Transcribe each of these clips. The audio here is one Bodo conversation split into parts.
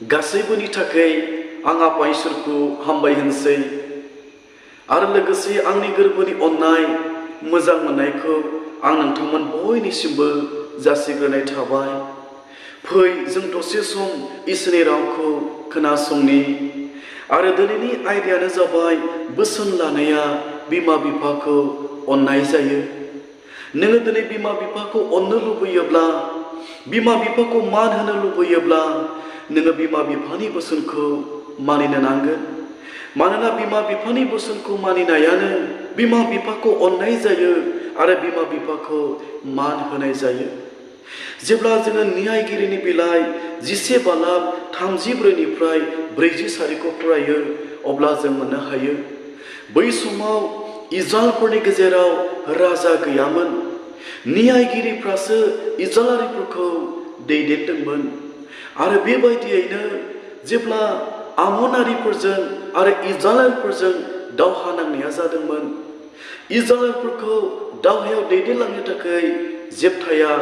गासैबोनि थाखाय आं आफा इसोरखौ हामबाय होनसै आरो लोगोसे आंनि गोरबोनि अननाय मोजां मोननायखौ आं नोंथांमोन बयनिसिमबो जासिग्रोनाय थाबाय। फै जों दसे सम इसोरनि रावखौ खोनासंनि आरो दिनैनि आयदायानो जाबाय बोसोन लानाया बिमा बिफाखौ अननाय जायो। नोङो दिनै बिमा बिफाखौ अननो लुबैयोब्ला, बिमा बिफाखौ मान होनो लुबैयोब्ला नोङो बिमा बिफानि बोसोनखौ मानिनो नांगोन। मानोना बिमा बिफानि बोसोनखौ मानिनायानो बिमा बिफाखौ अननाय जायो आरो बिमा बिफाखौ मान होनाय जायो। जेब्ला जोङो न्यायगिरिनि बिलाइ 11:34-40 फरायो अब्ला जों मोननो हायो, बै समाव इजराइलफोरनि गेजेराव राजा गैयामोन। न्यायगिरिफ्रासो इजराइलारिफोरखौ दैदेनदोंमोन। आरो बेबायदियैनो जेब्ला आमोनारिफोरजों आरो इजराइलफोरजों दावहा नांनाया जादोंमोन, इजराइलफोरखौ दावहायाव दैदेनलांनो थाखाय जेफ्थाया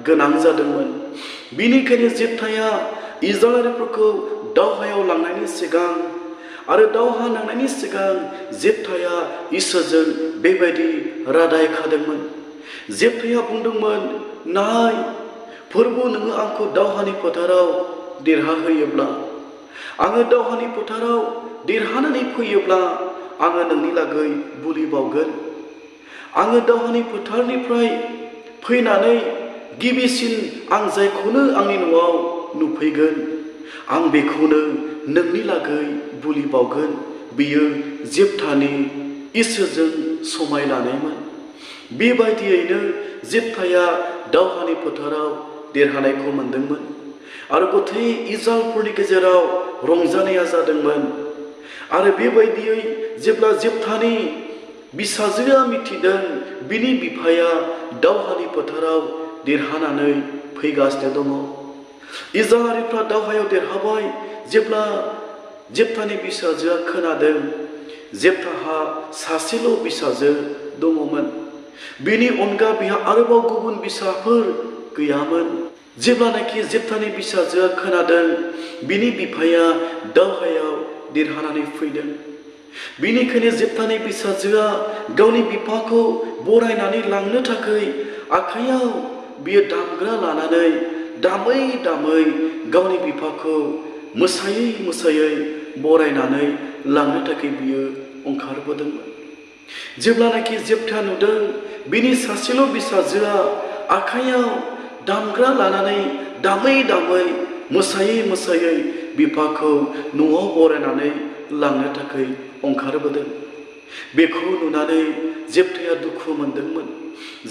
गोनां जादोंमोन। बिनिखायनो जेफ्थाया इजराइलफोरखौ दावहायाव लांनायनि सिगां आरो दावहा नांनायनि सिगां जेफ्थाया इसोरजों बेबायदि रादाय खादोंमोन। जेफ्थाया बुंदोंमोन, नाय फोरबु, नोङो आंखौ दावहानि फोथाराव देरहाहोयोब्ला, आङो दावहानि फोथाराव देरहानानै फैयोब्ला आङो नोंनि लागै बुलि बावगोन। आङो दावहानि फोथारनिफ्राय फैनानै गिबिसिन आं जायखौनो आंनि न'आव नुफैगोन, आं बेखौनो नोंनि लागै बुलि बावगोन। बियो जेफ्थानि इसोरजों समाय लानायमोन। बेबायदियैनो जेफ्थाया दावहानि फोथाराव देरहानायखौ मोनदोंमोन आरो गथै इजराइलफोरनि गेजेराव रंजानाया जादोंमोन। आरो बेबायदियै जेब्ला जेफ्थानि बिसाजोआ मिथिदों बिनि बिफाया दावहानि फोथाराव देरहानानै फैगासिनो दङ, इजराइलारिफ्रा दावहायाव देरहाबाय। जेब्ला जेफ्थानि बिसाजोआ खोनादों, जेफ्थाहा सासेल' बिसाजो दङमोन, बिनि अनगा बिहा आरोबाव गुबुन बिसाफोर गैयामोन। जेब्लानाखि जेफ्थानि बिसाजोआ खोनादों बिनि बिफाया दावहायाव देरहानानै फैदों, बिनिखायनो जेफ्थानि बिसाजोआ गावनि बिफाखौ बरायनानै लांनो थाखाय आखाइयाव बियो दामग्रा लानानै दामै दामै गावनि बिफाखौ मोसायै मोसायै बरायनानै लांनो थाखाय बियो ओंखारबोदोंमोन। जेब्लानाखि जेफ्थाया नुदों बिनि सासेल' बिसाजोआ आखाइयाव दामग्रा लानानै दामै दामै मोसायै मोसायै बिफाखौ न'आव बरायनानै लांनो थाखाय ओंखारबोदों, बेखौ नुनानै जेफ्थाया दुखु मोनदोंमोन।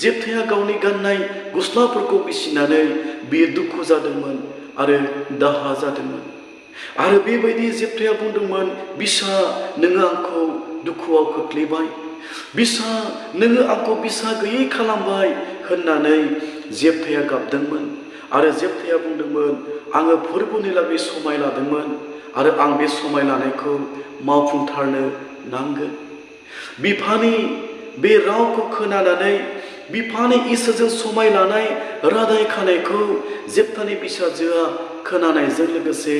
जेफ्थाया गावनि गाननाय गस्लाफोरखौ बिसिनानै बियो दुखु जादोंमोन आरो दाहा जादोंमोन। आरो बेबायदि जेफ्थाया बुंदोंमोन, बिसा नोङो आंखौ दुखुआव खोख्लैबाय, बिसा नोङो आंखौ बिसा गैयै खालामबाय होननानै जेफ्थाया गाबदोंमोन। आरो जेफ्थाया बुंदोंमोन, आङो फोरबुनि लागै समाय लादोंमोन आरो आं बे समाय लानायखौ मावफुंथारनो नांगोन। बिफानि बे रावखौ खोनानानै बिफानि इसोरजों समाय लानाय रादाय खानायखौ जेफ्थानि बिसाजोआ खोनानायजों लोगोसे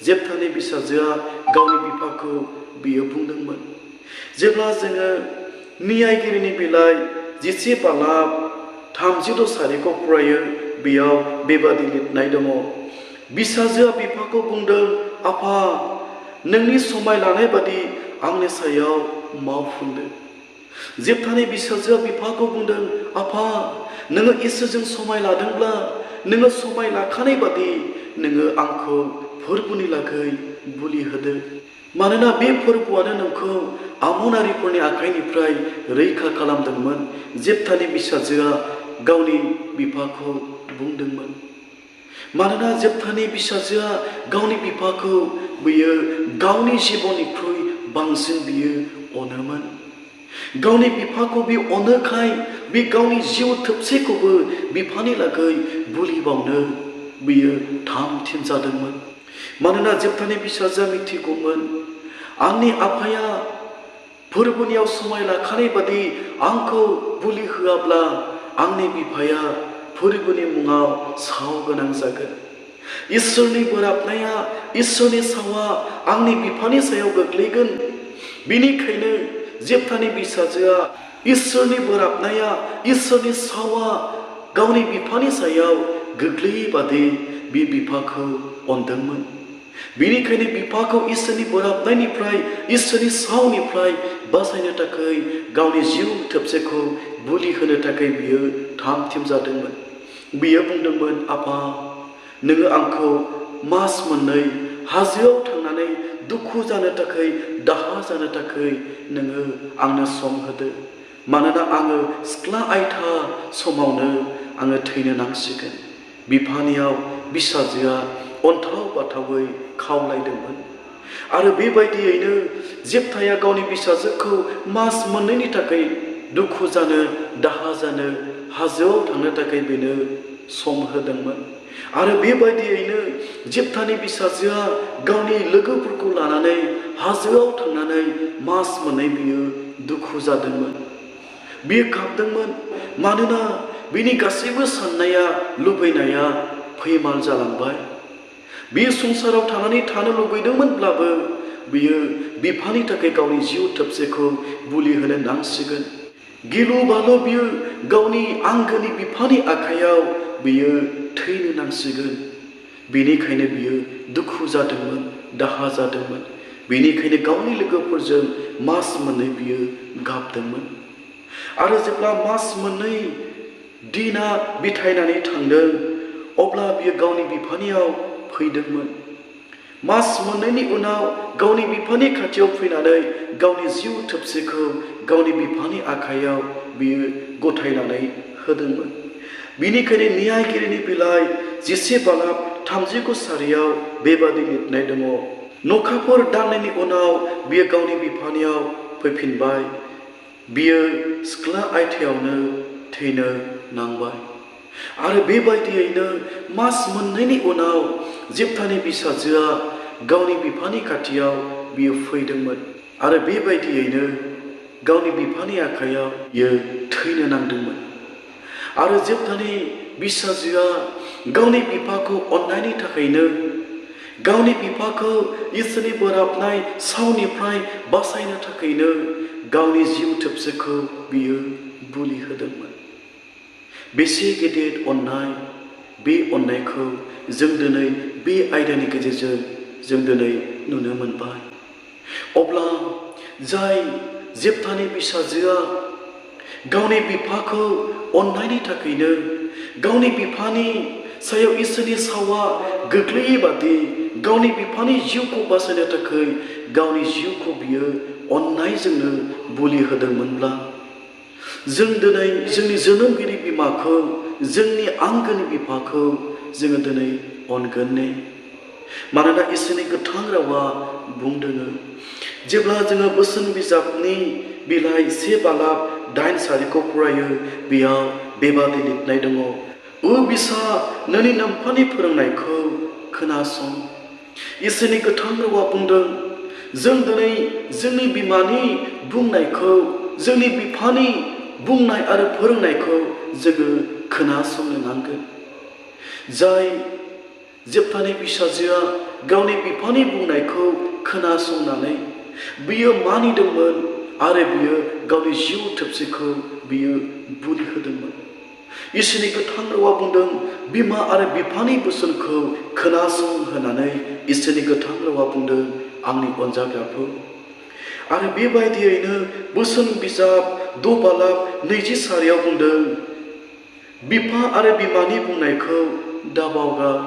जेफ्थानि बिसाजोआ गावनि बिफाखौ बियो बुंदोंमोन। जेब्ला जोङो न्यायगिरिनि बिलाइ 11:36 फरायो, बेयाव बेबादि लिरनाय दङ, बिसाजोआ बिफाखौ बुंदों, आफा नोंनि समाय लानाय बादि आंनि सायाव मावफुंदो। जेफ्थानि बिसाजोआ बिफाखौ बुंदों, आफा नोङो इसोरजों समाय लादोंब्ला नोङो समाय लाखानाय बादि नोङो आंखौ फोरबुनि लागै बुलि होदो। मानोना बे फोरबुआनो नोंखौ आमोनारिफोरनि आखाइनिफ्राय रैखा खालामदोंमोन। जेफ्थानि बिसाजोआ गावनि बिफाखौ बुंदोंमोन। मानोना जेफ्थानि बिसाजोआ गावनि बिफाखौ बियो गावनि जिबननिख्रुइ बांसिन बियो अनोमोन। गावनि बिफाखौ बे अनोखाय बे गावनि जिउ थोबसेखौबो बिफानि लागै बुलि बावनो बियो थाम थिम जादोंमोन। मानोना जेफ्थानि बिसाजोआ मिथिगौमोन, आंनि आफाया फोरबुनियाव समाय लाखानाय बादि आंखौ बुलि होआब्ला आंनि बिफाया फोरबुनि मुङाव साव गोनां जागोन। इसोरनि बोराबनाया इसोरनि सावा आंनि बिफानि सायाव गोग्लैगोन बिनिखायनो जेफ्थानि बिसाजोआ इसोरनि बोराबनाया इसोरनि सावा गावनि बिफानि सायाव गोग्लैयै बादि बे बिफाखौ अनदोंमोन बिनिखायनो बिफाखौ इसोरनि बोराबनायनिफ्राय इसोरनि सावनिफ्राय बासायनो थाखाय गावनि जिउ थोबसेखौ बुलि होनो थाखाय बियो थाम थिम जादोंमोन बियो बुंदोंमोन आफा नोङो आंखौ मास मोननै हाजोआव थांनानै दुखु जानो थाखाय दाहा जानो थाखाय नोङो आंनो सम होदो मानोना आङो सिख्ला आयथा समावनो आङो थैनो नांसिगोन बिफानियाव बिसाजोआ अन्थाव बाथावै खावलायदोंमोन आरो बेबायदियैनो जेफ्थाया गावनि बिसाजोखौ मास मोननैनि थाखाय दुखु जानो दाहा जानो हाजोआव थांनो थाखाय बेनो सम होदोंमोन आरो बेबायदियैनो जेफ्थानि बिसाजोआ गावनि लोगोफोरखौ लानानै हाजोआव थांनानै मास मोननै बियो दुखु जादोंमोन बियो गाबदोंमोन मानोना बिनि गासैबो साननाया लुबैनाया फैमाल जालांबाय बियो संसाराव थानानै थानो लुबैदोंमोनब्लाबो बियो बिफानि थाखाय गावनि जिउ थोबसेखौ बुलि होनो नांसिगोन गिलु बालु बियो गावनि आंगोनि बिफानि आखायाव बियो थैनो नांसिगोन बेनिखायनो बियो दुखु जादोंमोन दाहा जादोंमोन बेनिखायनो गावनि लोगोफोरजों मास मोननै बियो गाबदोंमोन आरो जेब्ला मास मोननै दिना बिथायनानै थांदों अब्ला बियो गावनि बिफानियाव फैदोंमोन मास मोननैनि उनाव गावनि बिफानि खाथियाव फैनानै गावनि जिउ थोबसेखौ गावनि बिफानि आखायाव बियो गथायनानै होदोंमोन बिनिखायनो न्यायगिरिनि बिलाइ 10:39 सारियाव बेबादि लिरनाय दङ नखाफोर दाननायनि उनाव बियो गावनि बिफानियाव फैफिनबाय बियो सिख्ला आयथायावनो थैनो नांबाय आरो बेबायदियैनो मास मोननैनि उनाव जेफ्थानि बिसाजोआ गावनि बिफानि खाथियाव बियो फैदोंमोन आरो बेबायदियैनो गावनि बिफानि आखायाव बियो थैनो नांदोंमन आरो जेफ्थानि बिसाजोआ गावनि बिफाखौ अननायनि थाखायनो गावनि बिफाखौ इसोरनि बोराबनाय सावनिफ्राय बासायनो थाखायनो गावनि जिउ थोबसेखौ बियो बुलि होदोंमोन बेसे गेदेर अननाय बे अननायखौ जों दिनै बे आयदानि गेजेरजों जों दिनै नुनो मोनबाय अब्ला जाय जेफ्थानि बिसाजोआ गावनि बिफाखौ अननायनि थाखायनो गावनि बिफानि सायाव इसोरनि सावा गोग्लैयै बादि गावनि बिफानि जिउखौ बासायनो थाखाय गावनि जिउखौ बियो अननायजोंनो बुलि होदोंमोनब्ला जों दिनै जोंनि जोनोमगिरि बिमाखौ जोंनि आंगोनि बिफाखौ जोङो दिनै अनगोन ने मानोना इसोरनि गोथां रावा बुंदों जेब्ला जोङो बोसोन बिजाबनि बिलाइ 1:8 फरायो बेयाव बेबादि लिरनाय दङ ओ बिसा नोंनि नोमफानि फोरोंनायखौ खोनासं इसोरनि गोथां रावा बुंदों जों दिनै जोंनि बिमानि बुंनायखौ जोंनि बिफानि बुंनाय आरो फोरोंनायखौ जोङो खोनासंनो नांगोन जाय जेफ्थानि बिसाजोआ गावनि बिफानि बुंनायखौ खोनासंनानै बियो मानिदोंमोन आरो बियो गावनि जिउ थोबसेखौ बियो बुलि होदोंमोन इसोरनि गोथां रावा बुंदों बिमा आरो बिफानि बोसोनखौ खोनासं होननानै इसोरनि गोथां रावा बुंदों आंनि अनजाग्राफोर आरो बेबायदियैनो बोसोन बिजाब 2:20 सारियाव बुंदों बिफा आरो बिमानि बुंनायखौ दाबावगार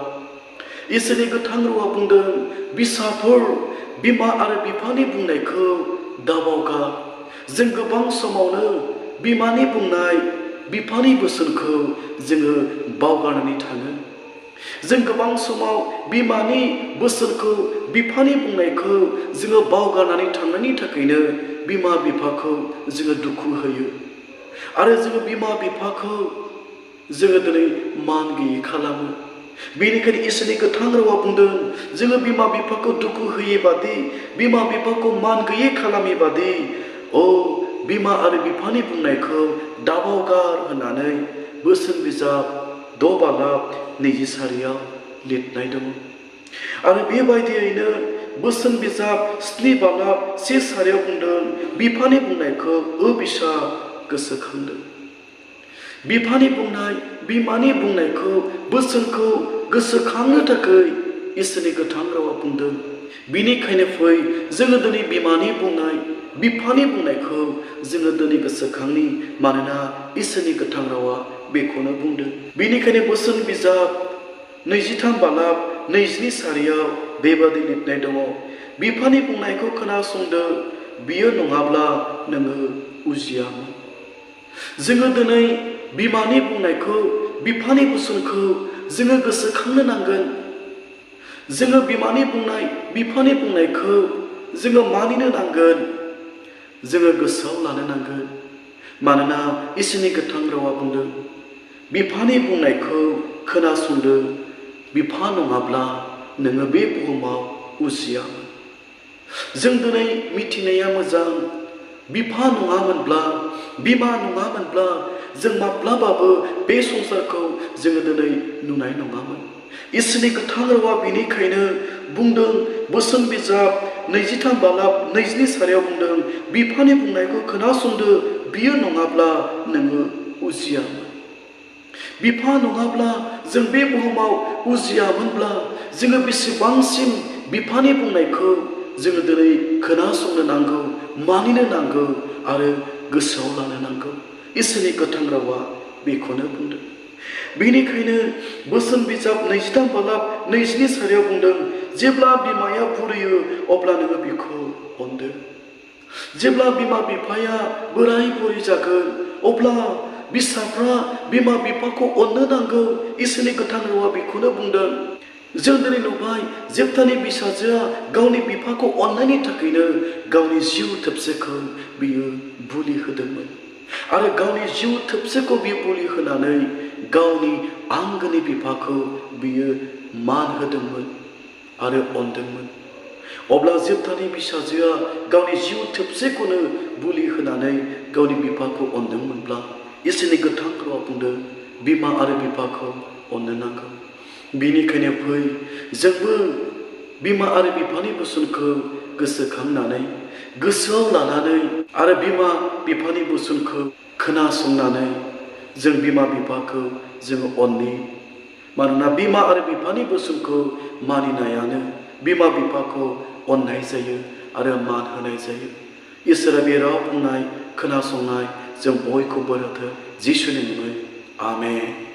इसोरनि गोथां रावा बुंदों बिसाफोर बिमा आरो बिफानि बुंनायखौ दाबावगार जों गोबां समावनो बिमानि बुंनाय बिफानि बोसोनखौ जोङो बावगारनानै थाङो जों गोबां समाव बिमानि बोसोनखौ बिफानि बुंनायखौ जोङो बावगारनानै थांनायनि थाखायनो बिमा बिफाखौ जोङो दुखु होयो आरो जोङो बिमा बिफाखौ जोङो दिनै मान गैयै खालामो बेनिखायनो इसोरनि गोथां रावा बुंदों जोङो बिमा बिफाखौ दुखु होयै बादि बिमा बिफाखौ मान गैयै खालामै बादि बिमा आरो बिफानि बुंनायखौ दाबावगार होननानै बोसोन बिजाब 2:20 सारियाव लिरनाय दङ आरो बेबायदियैनो बोसोन बिजाब 7 बालाब 1 सारियाव बुंदों बिफानि बुंनायखौ बिसा गोसोखांदों बिफानि बुंनाय बिमानि बुंनायखौ बोसोनखौ गोसोखांनो थाखाय इसोरनि गोथां रावा बुंदों बिनिखायनो फै जोङो दिनै बिमानि बुंनाय बिफानि बुंनायखौ जोङो दिनै गोसोखांनि मानोना इसोरनि गोथां रावा बेखौनो बुंदों बिनिखायनो बोसोन बिजाब 23 बालाब 22 सारियाव बेबादि लिरनाय दङ बिफानि बुंनायखौ खोनासंदो बियो नङाब्ला नोङो उजियामोन जोङो दिनै बिमानि बुंनायखौ बिफानि बोसोनखौ जोङो गोसोखांनो नांगोन जोङो बिमानि बुंनाय बिफानि बुंनायखौ जोङो मानिनो नांगोन जोङो गोसोआव लानो नांगोन मानोना इसोरनि गोथां रावा बुंदों बिफानि बुंनायखौ खोनासंदो बिफा नङाब्ला नोङो बे बुहुमाव उजियामोन जों दिनै मिथिनाया मोजां बिफा नङामोनब्ला बिमा नङामोनब्ला जों माब्लाबाबो बे संसारखौ जोङो दिनै नुनाय नङामोन इसोरनि गोथां रावा बेनिखायनो बुंदों बोसोन बिजाब 23 बालाब 22 सारियाव बुंदों बिफानि बुंनायखौ खोनासंदो बियो नङाब्ला नोङो उजियामोन बिफा नङाब्ला जों बे बुहुमाव उजियामोनब्ला जोङो बेसेबांसिम बिफानि बुंनायखौ जोङो दिनै खोनासंनो नांगौ मानिनो नांगौ आरो गोसोआव लानो नांगौ इसोरनि गोथां रावा बेखौनो बुंदों बेनिखायनो बोसोन बिजाब 23 बालाब 22 सारियाव बुंदों जेब्ला बिमाया बुरियो अब्ला नोङो बिखौ अनदो जेब्ला बिमा बिफाया बोराय बुरै जागोन अब्ला बिसाफ्रा बिमा बिफाखौ अननो नांगौ इसोरनि गोथां रावा बेखौनो बुंदों जों दिनै नुबाय जेफ्तानि बिसाजोआ गावनि बिफाखौ अननायनि थाखायनो गावनि जिउ थोबसेखौ बियो बुलि होदोंमोन आरो गावनि जिउ थोबसेखौ बियो बुलि होनानै गावनि आंगोनि बिफाखौ बियो मान होदोंमोन आरो अनदोंमोन अब्ला जेफ्तानि बिसाजोआ गावनि जिउ थोबसेखौनो बुलि होनानै गावनि बिफाखौ अनदोंमोनब्ला इसोरनि गोथां रावा बुंदों बिमा आरो बिफाखौ अननो नांगौ बेनिखायनो फै जोंबो बिमा आरो बिफानि बोसोनखौ गोसोखांनानै गोसोआव लानानै आरो बिमा बिफानि बोसोनखौ खोनासंनानै जों बिमा बिफाखौ जोङो अननि मानोना बिमा आरो बिफानि बोसोनखौ मानिनायानो बिमा बिफाखौ अननाय जायो आरो मान होनाय जायो इसोरा बे राव बुंनाय खोनासंनाय जों बयखौबो होथों जिसुनि मुङै आमेन।